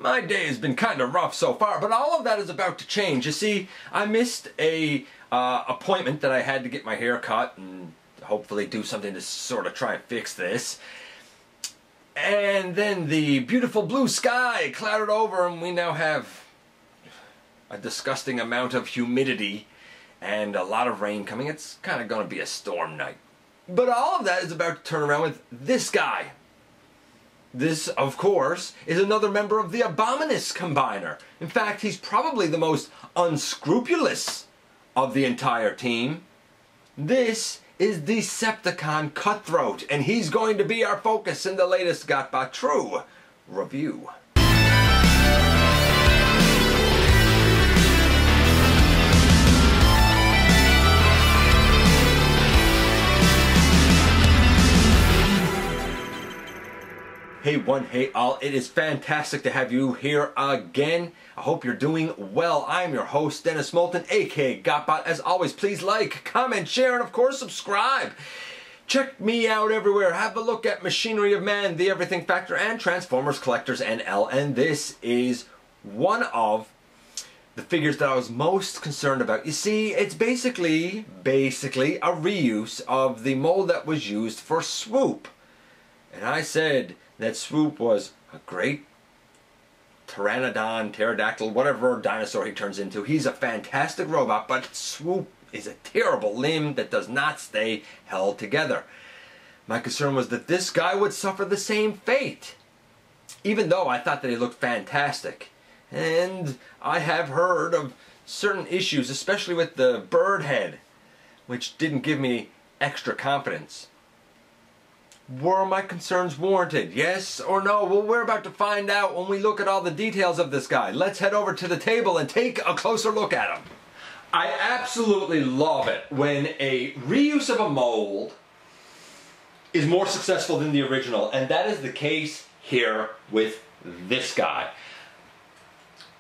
My day has been kind of rough so far, but all of that is about to change. You see, I missed a appointment that I had to get my hair cut and hopefully do something to sort of try and fix this. And then the beautiful blue sky clouded over and we now have a disgusting amount of humidity and a lot of rain coming. It's kind of going to be a storm night. But all of that is about to turn around with this guy. This, of course, is another member of the Abominus combiner. In fact, he's probably the most unscrupulous of the entire team. This is Decepticon Cutthroat, and he's going to be our focus in the latest GotBot True review. Hey one, hey all, it is fantastic to have you here again. I hope you're doing well. I'm your host, Dennis Moulton, aka GotBot. As always, please like, comment, share, and of course subscribe. Check me out everywhere. Have a look at Machinery of Man, The Everything Factor, and Transformers Collectors NL. And this is one of the figures that I was most concerned about. You see, it's basically a reuse of the mold that was used for Swoop. And I said that Swoop was a great pterodactyl, whatever dinosaur he turns into. He's a fantastic robot, but Swoop is a terrible limb that does not stay held together. My concern was that this guy would suffer the same fate, even though I thought that he looked fantastic. And I have heard of certain issues, especially with the bird head, which didn't give me extra confidence. Were my concerns warranted? Yes or no? Well, we're about to find out when we look at all the details of this guy. Let's head over to the table and take a closer look at him. I absolutely love it when a reuse of a mold is more successful than the original, and that is the case here with this guy.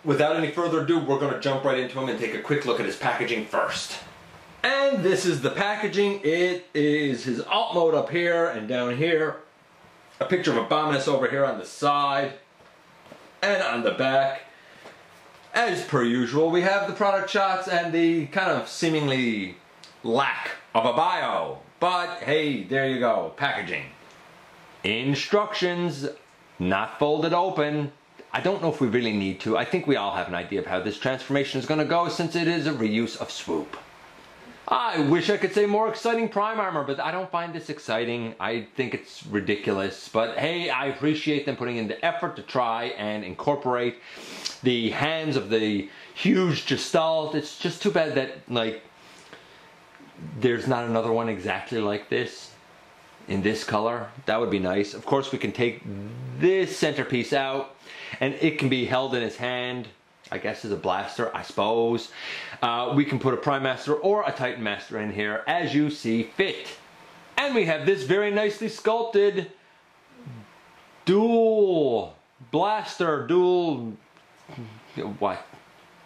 Without any further ado, we're going to jump right into him and take a quick look at his packaging first. And this is the packaging. It is his alt mode up here and down here. A picture of Abominus over here on the side. And on the back, as per usual, we have the product shots and the kind of seemingly lack of a bio. But hey, there you go, packaging. Instructions, not folded open. I don't know if we really need to. I think we all have an idea of how this transformation is going to go since it is a reuse of Swoop. I wish I could say more exciting prime armor, but I don't find this exciting. I think it's ridiculous. But hey, I appreciate them putting in the effort to try and incorporate the hands of the huge Gestalt. It's just too bad that, like, there's not another one exactly like this in this color. That would be nice. Of course, we can take this centerpiece out and it can be held in his hand, I guess, as a blaster, I suppose. We can put a Prime Master or a Titan Master in here as you see fit. And we have this very nicely sculpted dual blaster, what?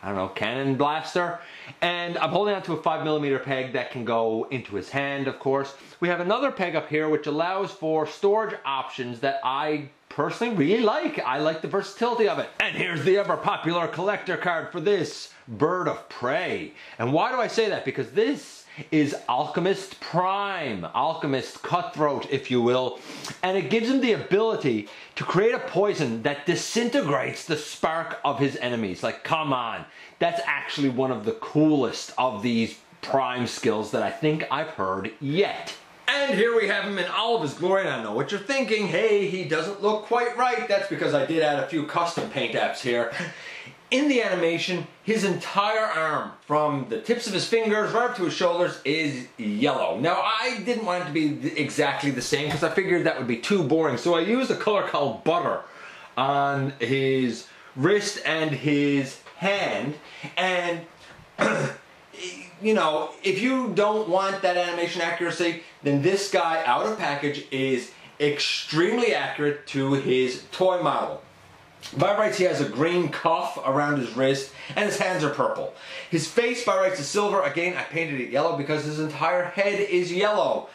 I don't know, cannon blaster. And I'm holding on to a 5mm peg that can go into his hand, of course. We have another peg up here which allows for storage options that I personally really like. I like the versatility of it. And here's the ever popular collector card for this bird of prey. And why do I say that? Because this is Alchemist Prime, Alchemist Cutthroat, if you will. And it gives him the ability to create a poison that disintegrates the spark of his enemies. Like, come on. That's actually one of the coolest of these Prime skills that I think I've heard yet. And here we have him in all of his glory, and I know what you're thinking. Hey, he doesn't look quite right. That's because I did add a few custom paint apps here. In the animation, his entire arm, from the tips of his fingers right up to his shoulders, is yellow. Now, I didn't want it to be exactly the same because I figured that would be too boring. So I used a color called Butter on his wrist and his hand. And you know, if you don't want that animation accuracy, then this guy out of package is extremely accurate to his toy model. By rights, he has a green cuff around his wrist, and his hands are purple. His face, by rights, is silver. Again, I painted it yellow because his entire head is yellow.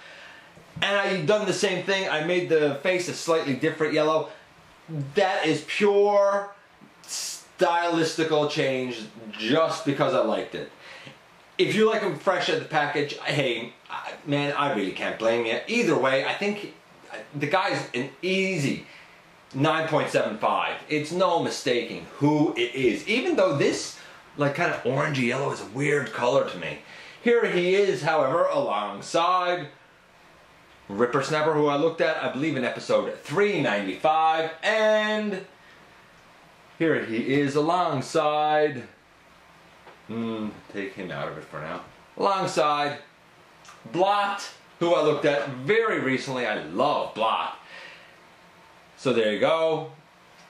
And I've done the same thing. I made the face a slightly different yellow. That is pure stylistical change just because I liked it. If you like them fresh at the package, hey, man, I really can't blame you. Either way, I think the guy's an easy 9.75. It's no mistaking who it is. Even though this, like, kind of orangey yellow is a weird color to me. Here he is, however, alongside Ripper Snapper, who I looked at, I believe, in episode 395. And here he is alongside... take him out of it for now. Alongside Blot, who I looked at very recently. I love Blot. So there you go.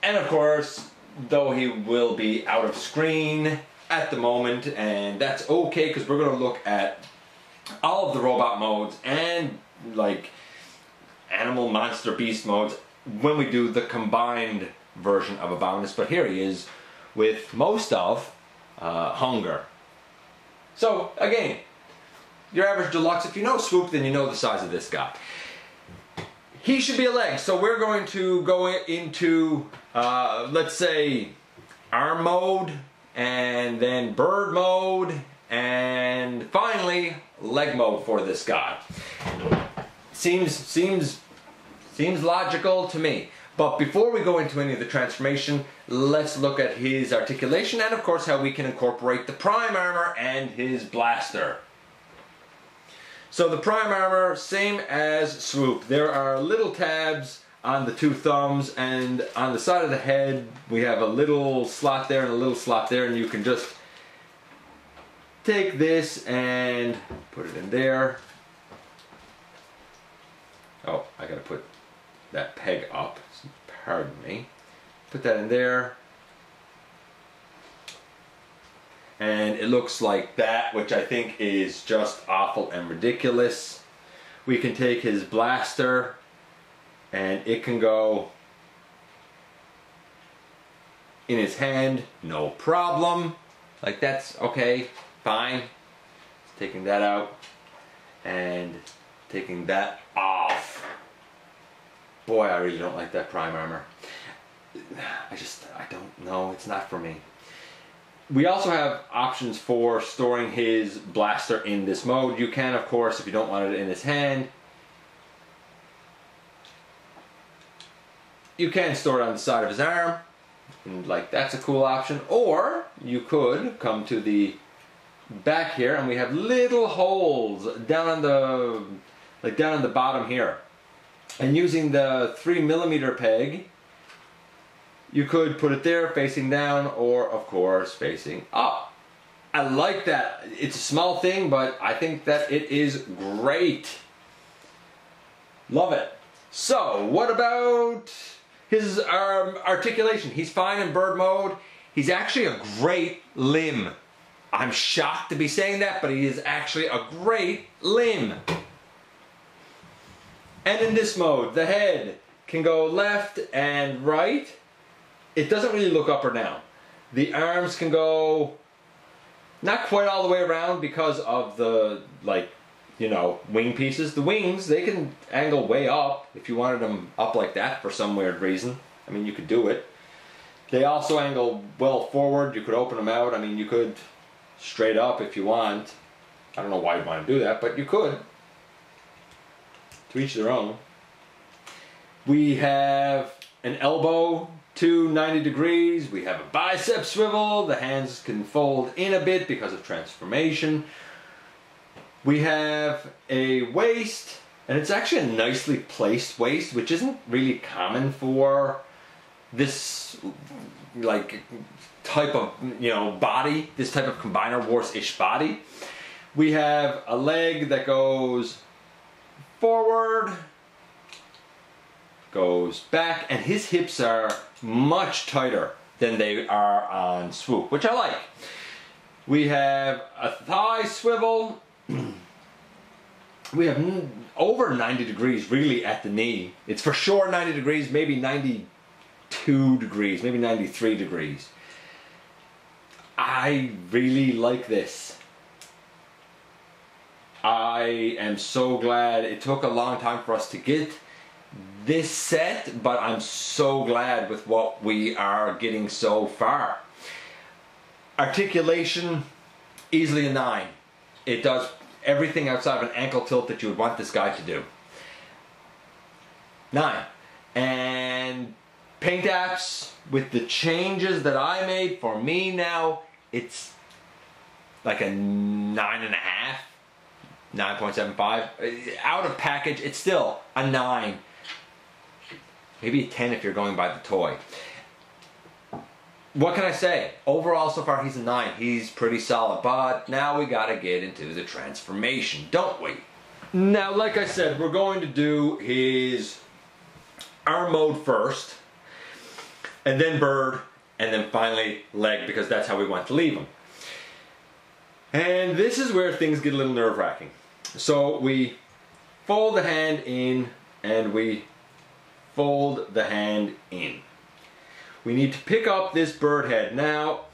And of course, though he will be out of screen at the moment, and that's okay because we're going to look at all of the robot modes and like animal, monster, beast modes when we do the combined version of Abominus. But here he is with most of Hunger. So again, your average deluxe. If you know Swoop, then you know the size of this guy. He should be a leg. So we're going to go into let's say arm mode, and then bird mode, and finally leg mode for this guy. Seems logical to me. But before we go into any of the transformation, let's look at his articulation and of course how we can incorporate the prime armor and his blaster. So the prime armor, same as Swoop. There are little tabs on the two thumbs, and on the side of the head we have a little slot there and a little slot there, and you can just take this and put it in there. Oh, I gotta put that peg up, pardon me. Put that in there. And it looks like that, which I think is just awful and ridiculous. We can take his blaster and it can go in his hand, no problem. Like, that's okay, fine. Taking that out and taking that off. Boy, I really don't like that prime armor. I don't know, it's not for me. We also have options for storing his blaster in this mode. You can, of course, if you don't want it in his hand, you can store it on the side of his arm, and like, that's a cool option. Or you could come to the back here, and we have little holes down on the bottom here. And using the 3mm peg, you could put it there facing down, or of course facing up. I like that. It's a small thing, but I think that it is great. Love it. So what about his articulation? He's fine in bird mode. He's actually a great limb. I'm shocked to be saying that, but he is actually a great limb. And in this mode, the head can go left and right. It doesn't really look up or down. The arms can go not quite all the way around because of the, like, you know, wing pieces. The wings, they can angle way up if you wanted them up like that for some weird reason. I mean, you could do it. They also angle well forward. You could open them out. I mean, you could straight up if you want. I don't know why you'd want to do that, but you could. To each their own. We have an elbow to 90 degrees. We have a bicep swivel. The hands can fold in a bit because of transformation. We have a waist, and it's actually a nicely placed waist, which isn't really common for this like type of, you know, body, this type of Combiner Wars-ish body. We have a leg that goes forward, goes back, and his hips are much tighter than they are on Swoop, which I like. We have a thigh swivel. We have over 90 degrees really at the knee. It's for sure 90 degrees, maybe 92 degrees, maybe 93 degrees. I really like this. I am so glad it took a long time for us to get this set, but I'm so glad with what we are getting so far. Articulation, easily a 9. It does everything outside of an ankle tilt that you would want this guy to do. 9. And paint apps, with the changes that I made, for me now, it's like a 9.5, 9.75. Out of package, it's still a 9. Maybe a 10 if you're going by the toy. What can I say? Overall, so far, he's a 9. He's pretty solid, but now we gotta get into the transformation, don't we? Now, like I said, we're going to do his arm mode first, and then bird, and then finally leg, because that's how we want to leave him. And this is where things get a little nerve-wracking. So we fold the hand in, and we fold the hand in. We need to pick up this bird head. Now,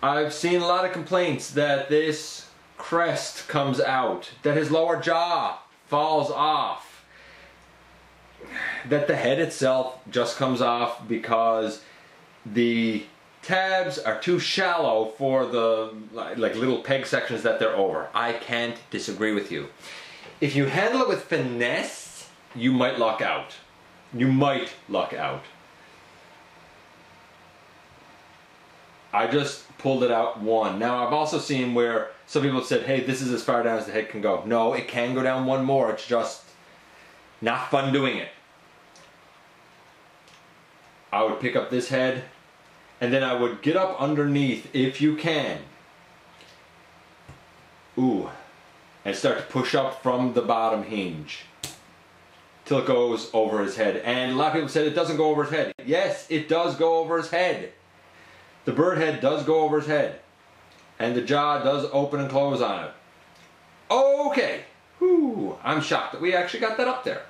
I've seen a lot of complaints that this crest comes out, that his lower jaw falls off, that the head itself just comes off because the tabs are too shallow for the like little peg sections that they're over. I can't disagree with you. If you handle it with finesse, you might luck out. You might luck out. I just pulled it out one. Now I've also seen where some people said, hey, this is as far down as the head can go. No, it can go down one more. It's just not fun doing it. I would pick up this head, and then I would get up underneath, if you can. Ooh. And start to push up from the bottom hinge till it goes over his head. And a lot of people said it doesn't go over his head. Yes, it does go over his head. The bird head does go over his head. And the jaw does open and close on it. Okay. Whew. I'm shocked that we actually got that up there.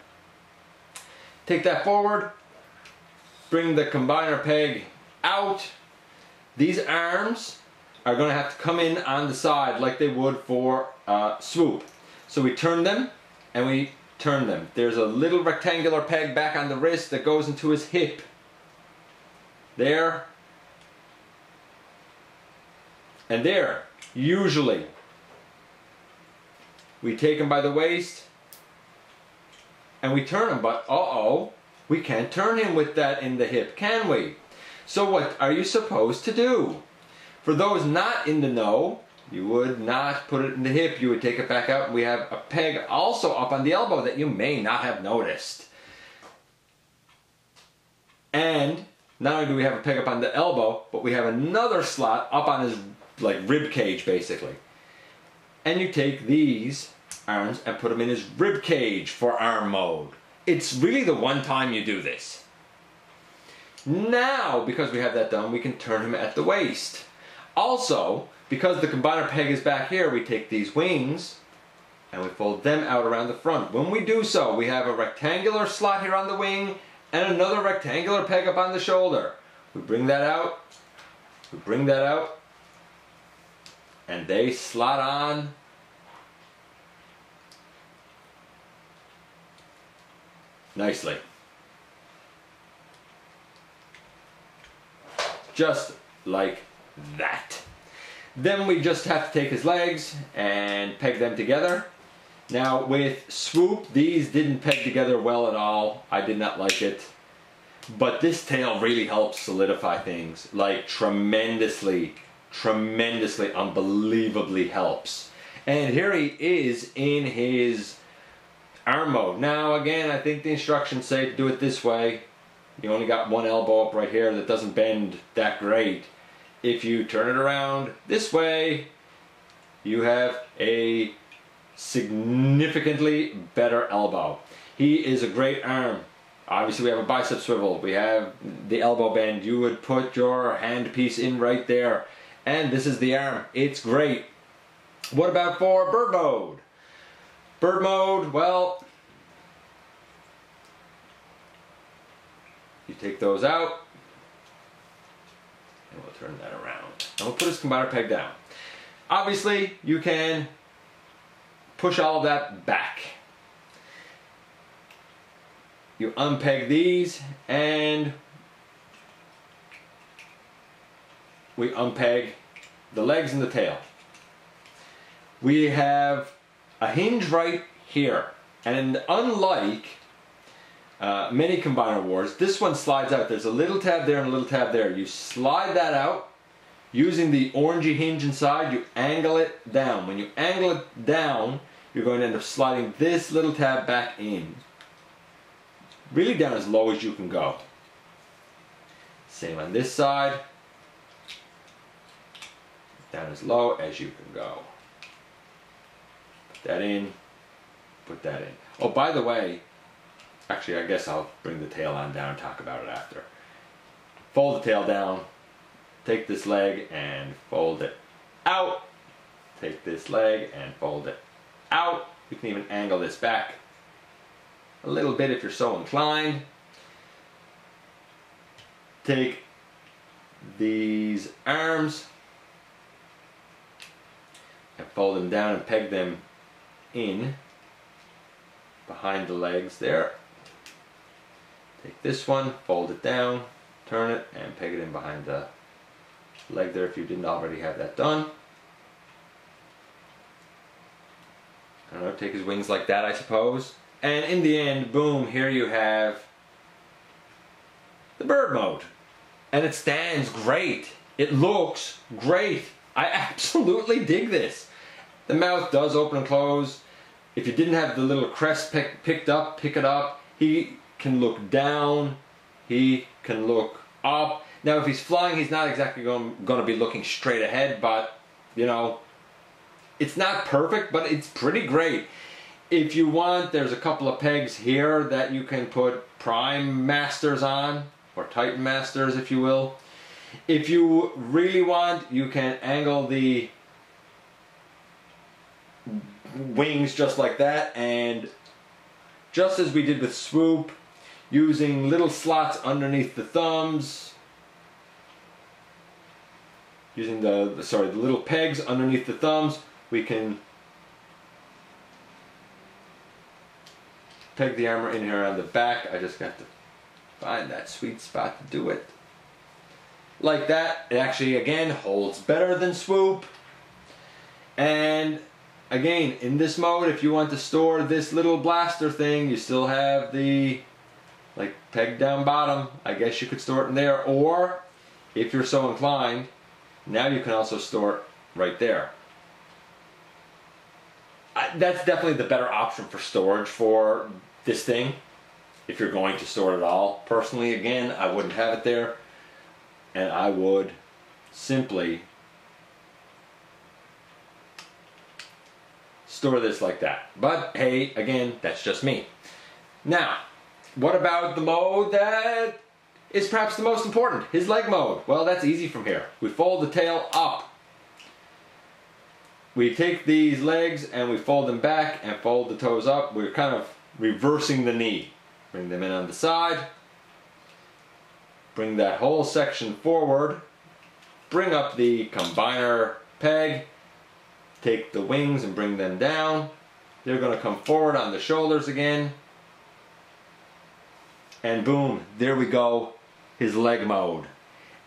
Take that forward. Bring the combiner peg out. These arms are going to have to come in on the side like they would for swoop. So we turn them and we turn them. There's a little rectangular peg back on the wrist that goes into his hip. There. And there. Usually we take him by the waist and we turn him, but uh-oh, we can't turn him with that in the hip, can we? So what are you supposed to do? For those not in the know, you would not put it in the hip, you would take it back out, and we have a peg also up on the elbow that you may not have noticed. And not only do we have a peg up on the elbow, but we have another slot up on his rib cage basically. And you take these arms and put them in his rib cage for arm mode. It's really the one time you do this. Now, because we have that done, we can turn him at the waist. Also, because the combiner peg is back here, we take these wings and we fold them out around the front. When we do so, we have a rectangular slot here on the wing and another rectangular peg up on the shoulder. We bring that out, we bring that out, and they slot on nicely. Just like that. Then we just have to take his legs and peg them together. Now with swoop, these didn't peg together well at all. I did not like it. But this tail really helps solidify things. Like tremendously, unbelievably helps. And here he is in his arm mode. Now again, I think the instructions say to do it this way. You only got one elbow up right here that doesn't bend that great. If you turn it around this way, you have a significantly better elbow. He is a great arm. Obviously we have a bicep swivel, we have the elbow bend. You would put your hand piece in right there. And this is the arm. It's great. What about for bird mode? Bird mode, well, you take those out, and we'll turn that around. And we'll put his combiner peg down. Obviously, you can push all of that back. you unpeg these and we unpeg the legs and the tail. We have a hinge right here, and unlike many combiner wars, this one slides out. There's a little tab there and a little tab there. You slide that out using the orangey hinge inside. You angle it down. When you angle it down, you're going to end up sliding this little tab back in, really down as low as you can go. Same on this side, down as low as you can go. Put that in, put that in. Oh, by the way, actually I guess I'll bring the tail on down and talk about it after. Fold the tail down, take this leg and fold it out. Take this leg and fold it out. You can even angle this back a little bit if you're so inclined. Take these arms and fold them down and peg them in behind the legs there. Take this one, fold it down, turn it, and peg it in behind the leg there if you didn't already have that done. I don't know, take his wings like that, I suppose. And in the end, boom, here you have the bird mode. And it stands great. It looks great. I absolutely dig this. The mouth does open and close. If you didn't have the little crest picked up, pick it up. He can look down. He can look up. Now if he's flying, he's not exactly going to be looking straight ahead, but you know, it's not perfect, but it's pretty great. If you want, there's a couple of pegs here that you can put Prime Masters on, or Titan Masters if you will. If you really want, you can angle the wings just like that, and just as we did with Swoop, using little slots underneath the thumbs, using the little pegs underneath the thumbs, we can peg the armor in here on the back. I just got to find that sweet spot to do it. Like that. It actually, again, holds better than Swoop. And again, in this mode, if you want to store this little blaster thing, you still have the like peg down bottom. I guess you could store it in there, or if you're so inclined, now you can also store it right there. That's definitely the better option for storage for this thing, if you're going to store it at all. Personally, again, I wouldn't have it there, and I would simply store this like that. But hey, again, that's just me. Now, what about the mode that is perhaps the most important, his leg mode? Well, that's easy from here. We fold the tail up. We take these legs and we fold them back and fold the toes up. We're kind of reversing the knee. Bring them in on the side. Bring that whole section forward. Bring up the combiner peg. Take the wings and bring them down. They're going to come forward on the shoulders again. And boom, there we go, his leg mode.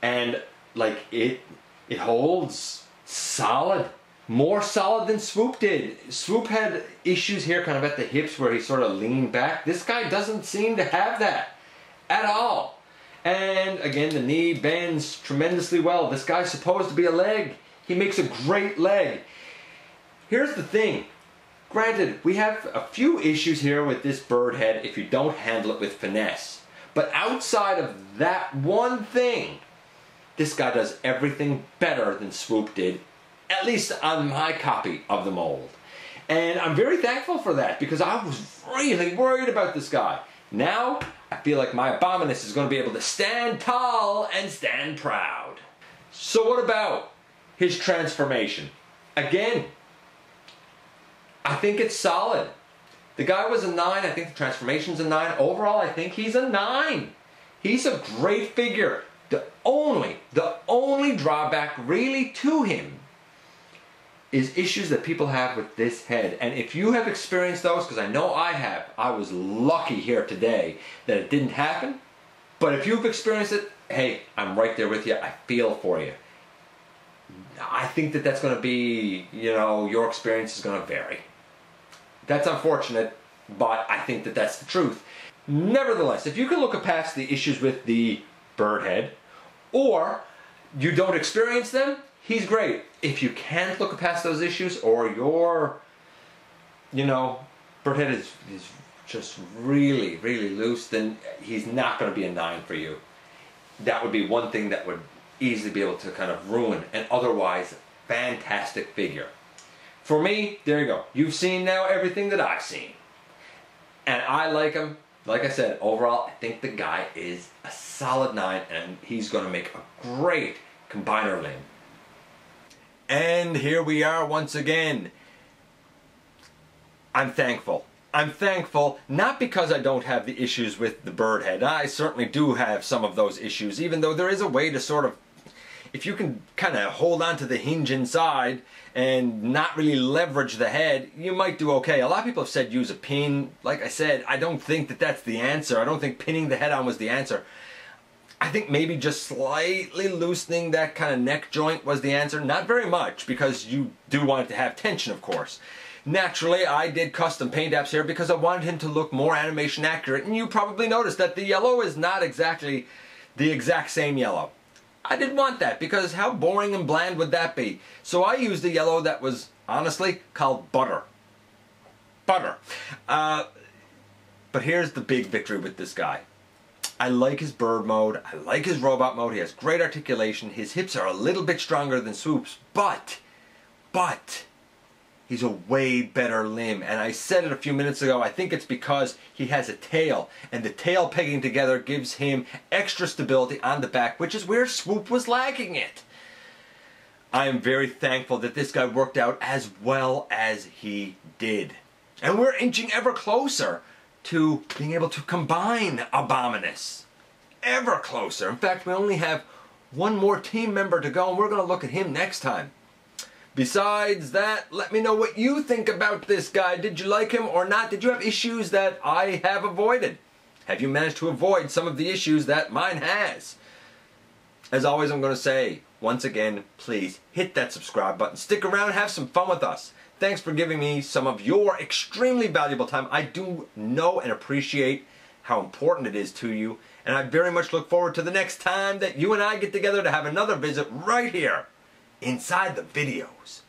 And like it holds solid. More solid than Swoop did. Swoop had issues here kind of at the hips where he sort of leaned back. This guy doesn't seem to have that at all. And again, the knee bends tremendously well. This guy's supposed to be a leg. He makes a great leg. Here's the thing. Granted, we have a few issues here with this bird head if you don't handle it with finesse. But outside of that one thing, this guy does everything better than Swoop did, at least on my copy of the mold. And I'm very thankful for that, because I was really worried about this guy. Now, I feel like my Abominus is going to be able to stand tall and stand proud. So what about his transformation? Again, I think it's solid. The guy was a 9, I think the transformation's a 9. Overall, I think he's a 9. He's a great figure. The only drawback really to him is issues that people have with this head. And if you have experienced those, because I know I have, I was lucky here today that it didn't happen. But if you've experienced it, hey, I'm right there with you. I feel for you. I think that that's going to be, you know, your experience is going to vary. That's unfortunate, but I think that that's the truth. Nevertheless, if you can look past the issues with the bird head, or you don't experience them, he's great. If you can't look past those issues, or your, you know, bird head is just really, really loose, then he's not going to be a 9 for you. That would be one thing that would easily be able to kind of ruin an otherwise fantastic figure. For me, there you go. You've seen now everything that I've seen. And I like him. Like I said, overall, I think the guy is a solid 9, and he's going to make a great combiner limb. And here we are once again. I'm thankful. I'm thankful, not because I don't have the issues with the bird head. I certainly do have some of those issues, even though there is a way to sort of, if you can kind of hold on to the hinge inside and not really leverage the head, you might do okay. A lot of people have said use a pin. Like I said, I don't think that that's the answer. I don't think pinning the head on was the answer. I think maybe just slightly loosening that kind of neck joint was the answer. Not very much, because you do want it to have tension, of course. Naturally, I did custom paint apps here because I wanted him to look more animation accurate, and you probably noticed that the yellow is not exactly the exact same yellow. I didn't want that, because how boring and bland would that be? So I used a yellow that was, honestly, called butter. Butter. But here's the big victory with this guy. I like his bird mode, I like his robot mode, he has great articulation, his hips are a little bit stronger than Swoop's, but, he's a way better limb. And I said it a few minutes ago, I think it's because he has a tail, and the tail pegging together gives him extra stability on the back, which is where Swoop was lacking it. I am very thankful that this guy worked out as well as he did. And we're inching ever closer to being able to combine Abominus. Ever closer. In fact, we only have one more team member to go, and we're going to look at him next time. Besides that, let me know what you think about this guy. Did you like him or not? Did you have issues that I have avoided? Have you managed to avoid some of the issues that mine has? As always, I'm going to say, once again, please hit that subscribe button. Stick around and have some fun with us. Thanks for giving me some of your extremely valuable time. I do know and appreciate how important it is to you, and I very much look forward to the next time that you and I get together to have another visit right here inside the videos.